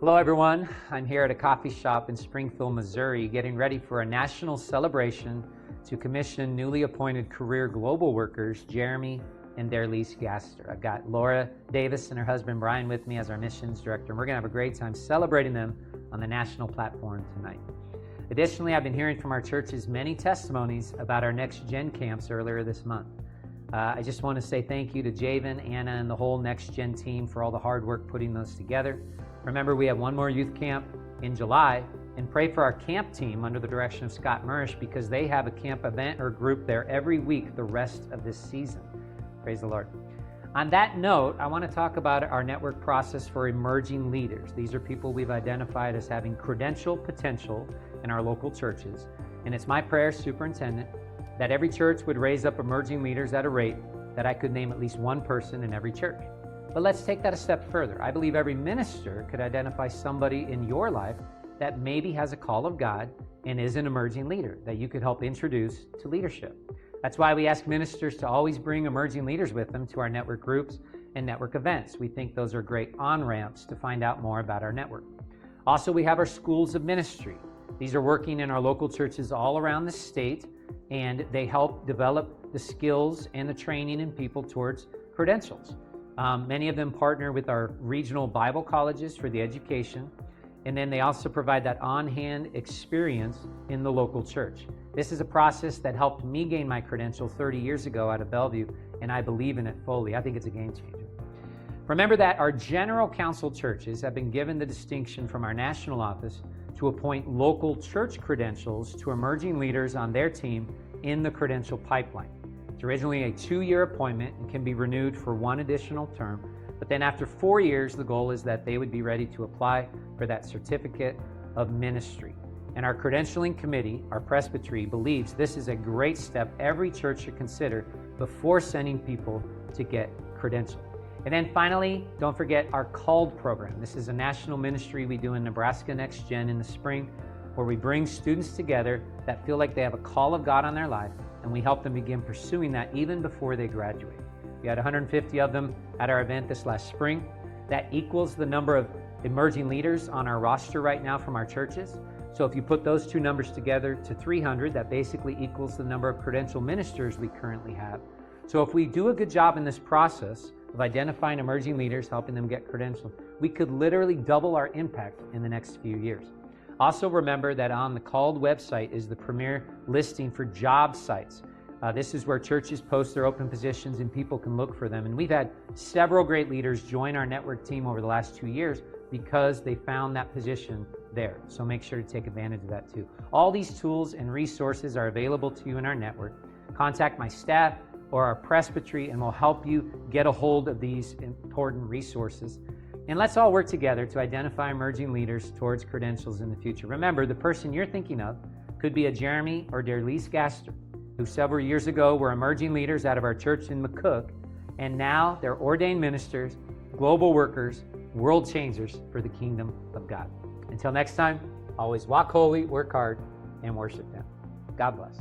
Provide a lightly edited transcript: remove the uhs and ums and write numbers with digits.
Hello everyone, I'm here at a coffee shop in Springfield, Missouri, getting ready for a national celebration to commission newly appointed career global workers, Jeremy and Darlise Gaster. I've got Laura Davis and her husband Brian with me as our missions director, and we're going to have a great time celebrating them on the national platform tonight. Additionally, I've been hearing from our churches many testimonies about our Next Gen camps earlier this month. I just want to say thank you to Javen, Anna, and the whole Next Gen team for all the hard work putting those together. Remember, we have one more youth camp in July, and pray for our camp team under the direction of Scott Murish because they have a camp event or group there every week the rest of this season. Praise the Lord. On that note, I want to talk about our network process for emerging leaders. These are people we've identified as having credentialed potential in our local churches, and it's my prayer, Superintendent, that every church would raise up emerging leaders at a rate that I could name at least one person in every church. But let's take that a step further. I believe every minister could identify somebody in your life that maybe has a call of God and is an emerging leader that you could help introduce to leadership. That's why we ask ministers to always bring emerging leaders with them to our network groups and network events. We think those are great on-ramps to find out more about our network. Also, we have our schools of ministry. These are working in our local churches all around the state, and they help develop the skills and the training in people towards credentials. Many of them partner with our regional Bible colleges for the education, and then they also provide that on-hand experience in the local church. This is a process that helped me gain my credential 30 years ago out of Bellevue, and I believe in it fully. I think it's a game changer. Remember that our general council churches have been given the distinction from our national office to appoint local church credentials to emerging leaders on their team in the credential pipeline. It's originally a 2-year appointment and can be renewed for one additional term, but then after 4 years, the goal is that they would be ready to apply for that certificate of ministry. And our credentialing committee, our presbytery, believes this is a great step every church should consider before sending people to get credentialed. And then finally, don't forget our Called program. This is a national ministry we do in Nebraska Next Gen in the spring, where we bring students together that feel like they have a call of God on their life, and we help them begin pursuing that even before they graduate. We had 150 of them at our event this last spring. That equals the number of emerging leaders on our roster right now from our churches. So if you put those two numbers together to 300, that basically equals the number of credential ministers we currently have. So if we do a good job in this process of identifying emerging leaders, helping them get credentialed, we could literally double our impact in the next few years. Also remember that on the Called website is the premier listing for job sites. This is where churches post their open positions and people can look for them. And we've had several great leaders join our network team over the last 2 years because they found that position there. So make sure to take advantage of that too. All these tools and resources are available to you in our network. Contact my staff or our presbytery and we'll help you get a hold of these important resources. And let's all work together to identify emerging leaders towards credentials in the future. Remember, the person you're thinking of could be a Jeremy or Darlise Gaster, who several years ago were emerging leaders out of our church in McCook, and now they're ordained ministers, global workers, world changers for the kingdom of God. Until next time, always walk holy, work hard, and worship Him. God bless.